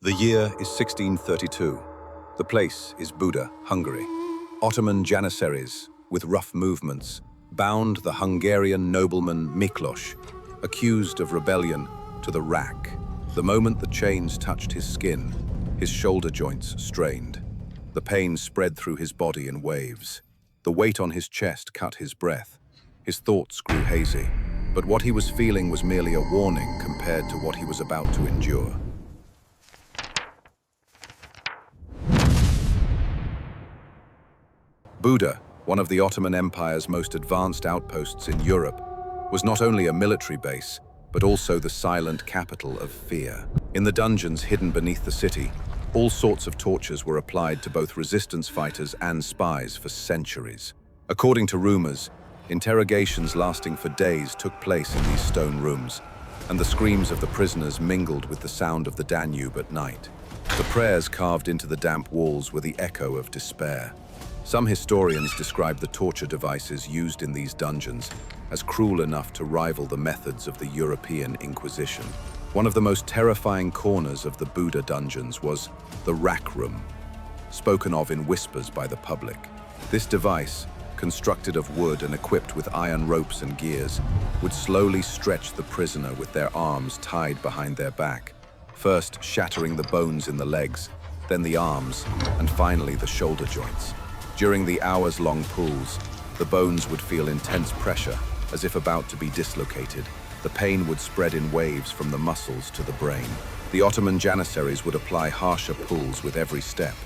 The year is 1632. The place is Buda, Hungary. Ottoman Janissaries, with rough movements, bound the Hungarian nobleman Miklos, accused of rebellion, to the rack. The moment the chains touched his skin, his shoulder joints strained. The pain spread through his body in waves. The weight on his chest cut his breath. His thoughts grew hazy, but what he was feeling was merely a warning compared to what he was about to endure. Buda, one of the Ottoman Empire's most advanced outposts in Europe, was not only a military base, but also the silent capital of fear. In the dungeons hidden beneath the city, all sorts of tortures were applied to both resistance fighters and spies for centuries. According to rumors, interrogations lasting for days took place in these stone rooms, and the screams of the prisoners mingled with the sound of the Danube at night. The prayers carved into the damp walls were the echo of despair. Some historians describe the torture devices used in these dungeons as cruel enough to rival the methods of the European Inquisition. One of the most terrifying corners of the Buda dungeons was the rack room, spoken of in whispers by the public. This device, constructed of wood and equipped with iron ropes and gears, would slowly stretch the prisoner with their arms tied behind their back, first shattering the bones in the legs, then the arms, and finally the shoulder joints. During the hours-long pulls, the bones would feel intense pressure, as if about to be dislocated. The pain would spread in waves from the muscles to the brain. The Ottoman Janissaries would apply harsher pulls with every step,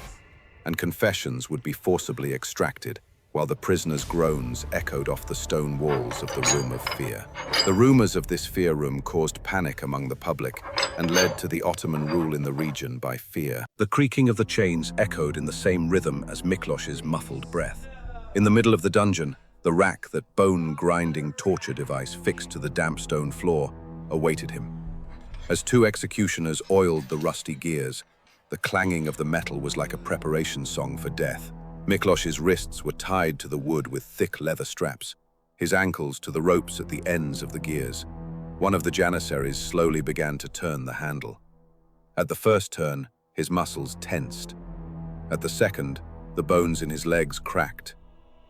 and confessions would be forcibly extracted, while the prisoners' groans echoed off the stone walls of the Room of Fear. The rumors of this fear room caused panic among the public and led to the Ottoman rule in the region by fear. The creaking of the chains echoed in the same rhythm as Miklos's muffled breath. In the middle of the dungeon, the rack, that bone-grinding torture device fixed to the damp stone floor, awaited him. As two executioners oiled the rusty gears, the clanging of the metal was like a preparation song for death. Miklos's wrists were tied to the wood with thick leather straps, his ankles to the ropes at the ends of the gears. One of the Janissaries slowly began to turn the handle. At the first turn, his muscles tensed. At the second, the bones in his legs cracked.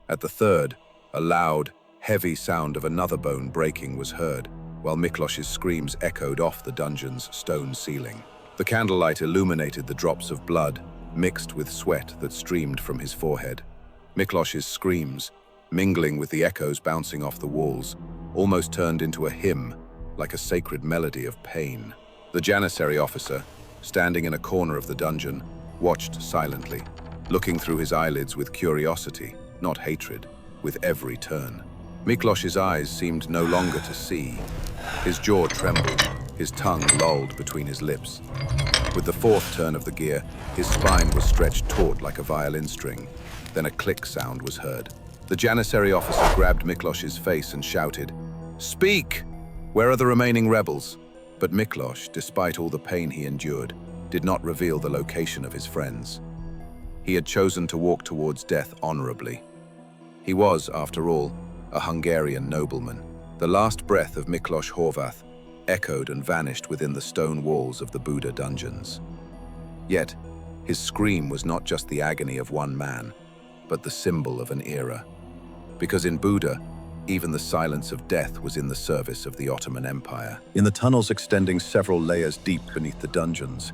At the third, a loud, heavy sound of another bone breaking was heard, while Miklos's screams echoed off the dungeon's stone ceiling. The candlelight illuminated the drops of blood, mixed with sweat that streamed from his forehead. Miklos's screams, mingling with the echoes bouncing off the walls, almost turned into a hymn, like a sacred melody of pain. The Janissary officer, standing in a corner of the dungeon, watched silently, looking through his eyelids with curiosity, not hatred, with every turn. Miklos's eyes seemed no longer to see. His jaw trembled, his tongue lolled between his lips. With the fourth turn of the gear, his spine was stretched taut like a violin string. Then a click sound was heard. The Janissary officer grabbed Miklos's face and shouted, "Speak! Where are the remaining rebels?" But Miklos, despite all the pain he endured, did not reveal the location of his friends. He had chosen to walk towards death honorably. He was, after all, a Hungarian nobleman. The last breath of Miklos Horvath echoed and vanished within the stone walls of the Buda dungeons. Yet, his scream was not just the agony of one man, but the symbol of an era. Because in Buda, even the silence of death was in the service of the Ottoman Empire. In the tunnels extending several layers deep beneath the dungeons,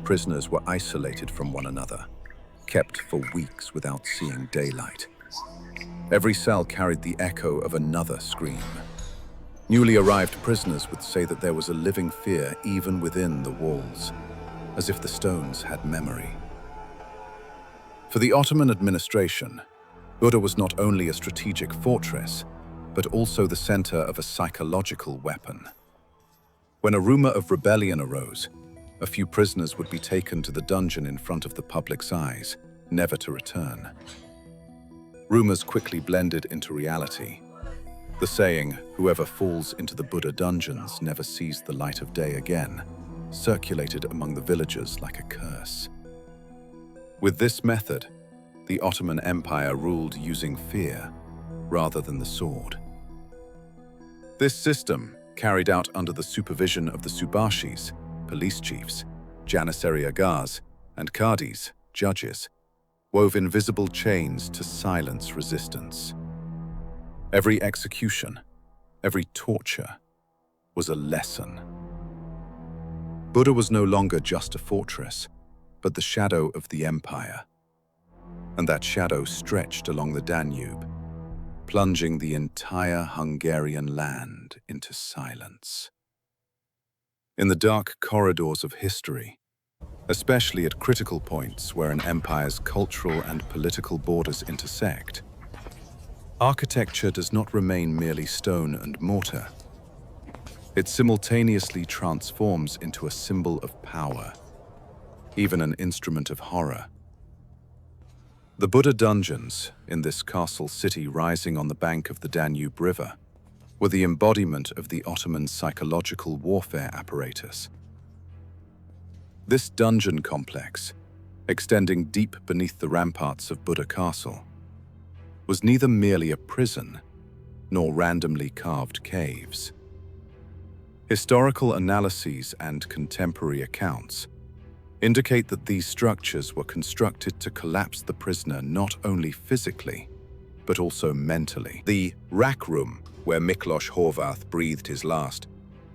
prisoners were isolated from one another, kept for weeks without seeing daylight. Every cell carried the echo of another scream. Newly arrived prisoners would say that there was a living fear even within the walls, as if the stones had memory. For the Ottoman administration, Buda was not only a strategic fortress, but also the center of a psychological weapon. When a rumor of rebellion arose, a few prisoners would be taken to the dungeon in front of the public's eyes, never to return. Rumors quickly blended into reality. The saying, "Whoever falls into the Buda dungeons never sees the light of day again," circulated among the villagers like a curse. With this method, the Ottoman Empire ruled using fear rather than the sword. This system, carried out under the supervision of the subashis, police chiefs, Janissary agars, and Qadis, judges, wove invisible chains to silence resistance. Every execution, every torture, was a lesson. Buda was no longer just a fortress, but the shadow of the empire. And that shadow stretched along the Danube, plunging the entire Hungarian land into silence. In the dark corridors of history, especially at critical points where an empire's cultural and political borders intersect, architecture does not remain merely stone and mortar. It simultaneously transforms into a symbol of power, even an instrument of horror. The Buda dungeons in this castle city rising on the bank of the Danube River were the embodiment of the Ottoman psychological warfare apparatus. This dungeon complex, extending deep beneath the ramparts of Buda Castle, was neither merely a prison nor randomly carved caves. Historical analyses and contemporary accounts indicate that these structures were constructed to collapse the prisoner not only physically, but also mentally. The rack room, where Miklos Horvath breathed his last,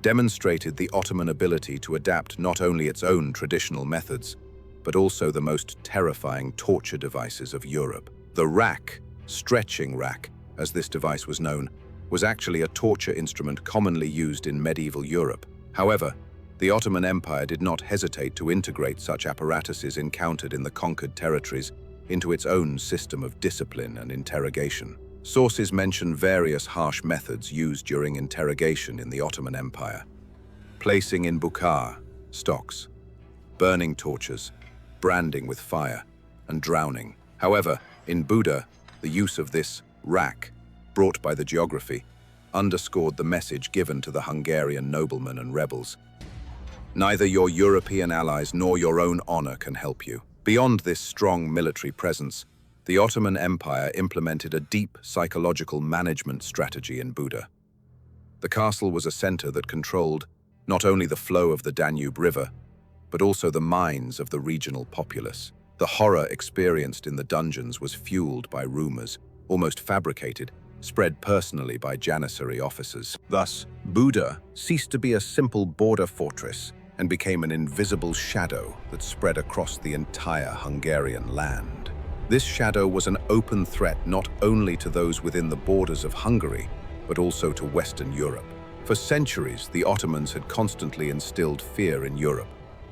demonstrated the Ottoman ability to adapt not only its own traditional methods, but also the most terrifying torture devices of Europe. The rack, stretching rack, as this device was known, was actually a torture instrument commonly used in medieval Europe. However, the Ottoman Empire did not hesitate to integrate such apparatuses encountered in the conquered territories into its own system of discipline and interrogation. Sources mention various harsh methods used during interrogation in the Ottoman Empire: placing in bukağı, stocks, burning torches, branding with fire, and drowning. However, in Buda, the use of this rack, brought by the geography, underscored the message given to the Hungarian noblemen and rebels: neither your European allies nor your own honor can help you. Beyond this strong military presence, the Ottoman Empire implemented a deep psychological management strategy in Buda. The castle was a center that controlled not only the flow of the Danube River, but also the minds of the regional populace. The horror experienced in the dungeons was fueled by rumors, almost fabricated, spread personally by Janissary officers. Thus, Buda ceased to be a simple border fortress and became an invisible shadow that spread across the entire Hungarian land. This shadow was an open threat not only to those within the borders of Hungary, but also to Western Europe. For centuries, the Ottomans had constantly instilled fear in Europe,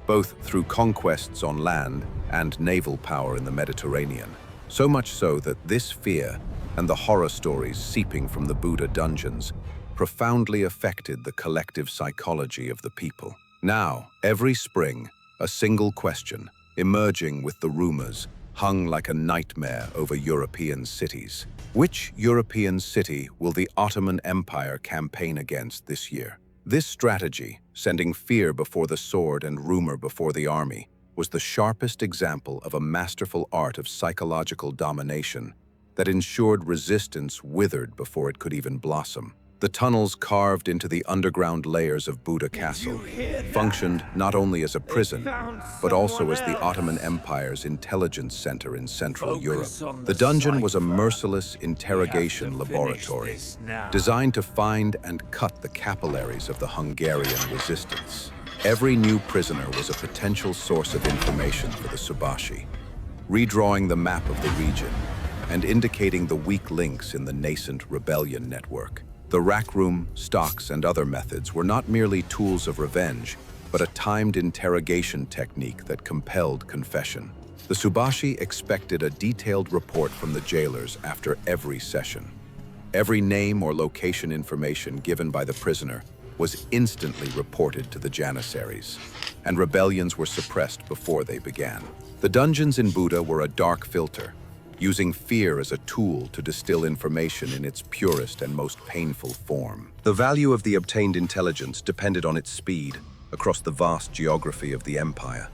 both through conquests on land and naval power in the Mediterranean. So much so that this fear and the horror stories seeping from the Buda dungeons profoundly affected the collective psychology of the people. Now, every spring, a single question, emerging with the rumors, hung like a nightmare over European cities. Which European city will the Ottoman Empire campaign against this year? This strategy, sending fear before the sword and rumor before the army, was the sharpest example of a masterful art of psychological domination that ensured resistance withered before it could even blossom. The tunnels carved into the underground layers of Buda Castle functioned not only as a prison, but also as the Ottoman Empire's intelligence center in Central Europe. The dungeon was a merciless interrogation laboratory, designed to find and cut the capillaries of the Hungarian resistance. Every new prisoner was a potential source of information for the Subashi, redrawing the map of the region and indicating the weak links in the nascent rebellion network. The rack room, stocks, and other methods were not merely tools of revenge, but a timed interrogation technique that compelled confession. The Subashi expected a detailed report from the jailers after every session. Every name or location information given by the prisoner was instantly reported to the Janissaries, and rebellions were suppressed before they began. The dungeons in Buda were a dark filter, using fear as a tool to distill information in its purest and most painful form. The value of the obtained intelligence depended on its speed across the vast geography of the empire.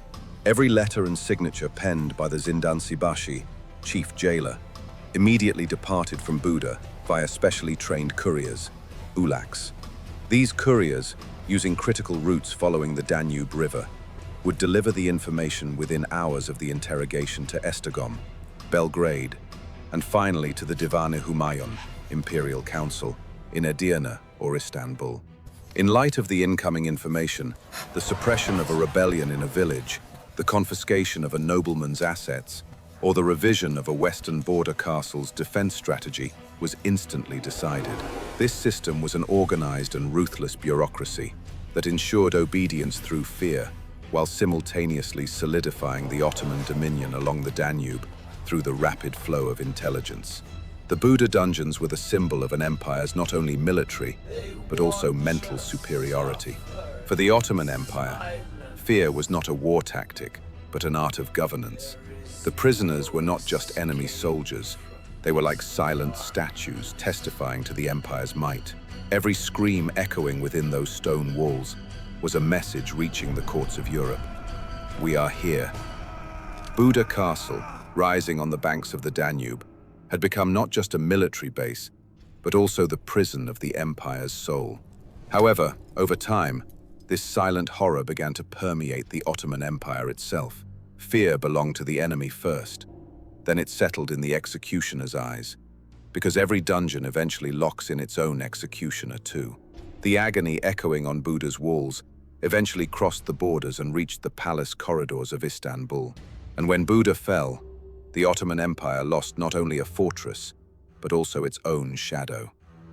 Every letter and signature penned by the Zindan Sibashi, chief jailer, immediately departed from Buda via specially trained couriers, ulaks. These couriers, using critical routes following the Danube River, would deliver the information within hours of the interrogation to Esztergom, Belgrade, and finally to the Divan-i-Humayun, Imperial Council, in Edirne or Istanbul. In light of the incoming information, the suppression of a rebellion in a village, the confiscation of a nobleman's assets, or the revision of a western border castle's defense strategy was instantly decided. This system was an organized and ruthless bureaucracy that ensured obedience through fear, while simultaneously solidifying the Ottoman dominion along the Danube through the rapid flow of intelligence. The Buda dungeons were the symbol of an empire's not only military, but also mental superiority. For the Ottoman Empire, fear was not a war tactic, but an art of governance. The prisoners were not just enemy soldiers, they were like silent statues testifying to the empire's might. Every scream echoing within those stone walls was a message reaching the courts of Europe. We are here. Buda Castle, rising on the banks of the Danube, had become not just a military base, but also the prison of the empire's soul. However, over time, this silent horror began to permeate the Ottoman Empire itself. Fear belonged to the enemy first, then it settled in the executioner's eyes, because every dungeon eventually locks in its own executioner too. The agony echoing on Buda's walls eventually crossed the borders and reached the palace corridors of Istanbul. And when Buda fell, the Ottoman Empire lost not only a fortress, but also its own shadow.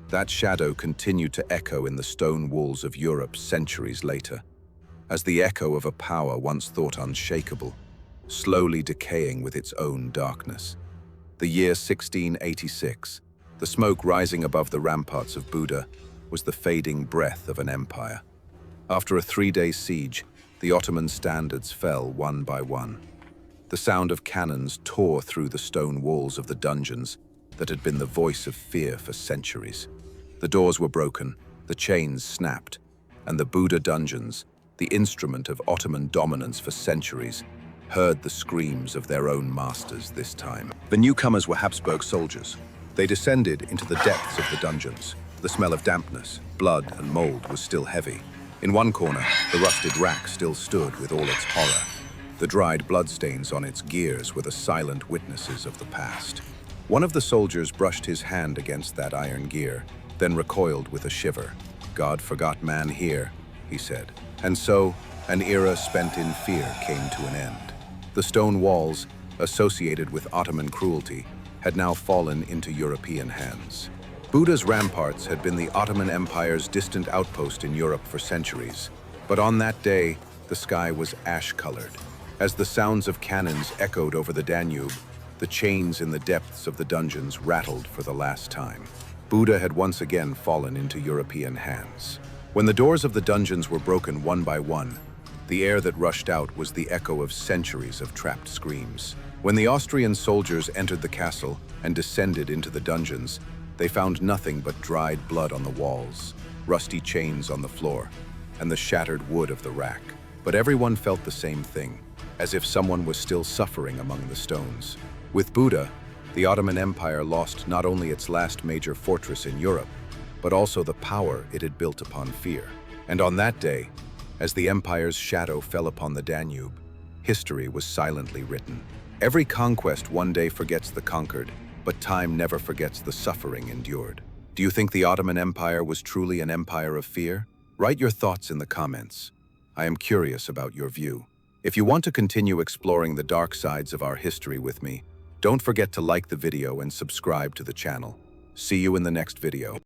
That shadow continued to echo in the stone walls of Europe centuries later, as the echo of a power once thought unshakable, slowly decaying with its own darkness. The year 1686, the smoke rising above the ramparts of Buda, was the fading breath of an empire. After a 3-day siege, the Ottoman standards fell one by one. The sound of cannons tore through the stone walls of the dungeons that had been the voice of fear for centuries. The doors were broken, the chains snapped, and the Buda dungeons, the instrument of Ottoman dominance for centuries, heard the screams of their own masters this time. The newcomers were Habsburg soldiers. They descended into the depths of the dungeons. The smell of dampness, blood, and mold was still heavy. In one corner, the rusted rack still stood with all its horror. The dried bloodstains on its gears were the silent witnesses of the past. One of the soldiers brushed his hand against that iron gear, then recoiled with a shiver. "God forgot man here," he said. And so, an era spent in fear came to an end. The stone walls, associated with Ottoman cruelty, had now fallen into European hands. Buda's ramparts had been the Ottoman Empire's distant outpost in Europe for centuries. But on that day, the sky was ash-colored. As the sounds of cannons echoed over the Danube, the chains in the depths of the dungeons rattled for the last time. Buda had once again fallen into European hands. When the doors of the dungeons were broken one by one, the air that rushed out was the echo of centuries of trapped screams. When the Austrian soldiers entered the castle and descended into the dungeons, they found nothing but dried blood on the walls, rusty chains on the floor, and the shattered wood of the rack. But everyone felt the same thing, as if someone was still suffering among the stones. With Buda, the Ottoman Empire lost not only its last major fortress in Europe, but also the power it had built upon fear. And on that day, as the empire's shadow fell upon the Danube, history was silently written. Every conquest one day forgets the conquered, but time never forgets the suffering endured. Do you think the Ottoman Empire was truly an empire of fear? Write your thoughts in the comments. I am curious about your view. If you want to continue exploring the dark sides of our history with me, don't forget to like the video and subscribe to the channel. See you in the next video.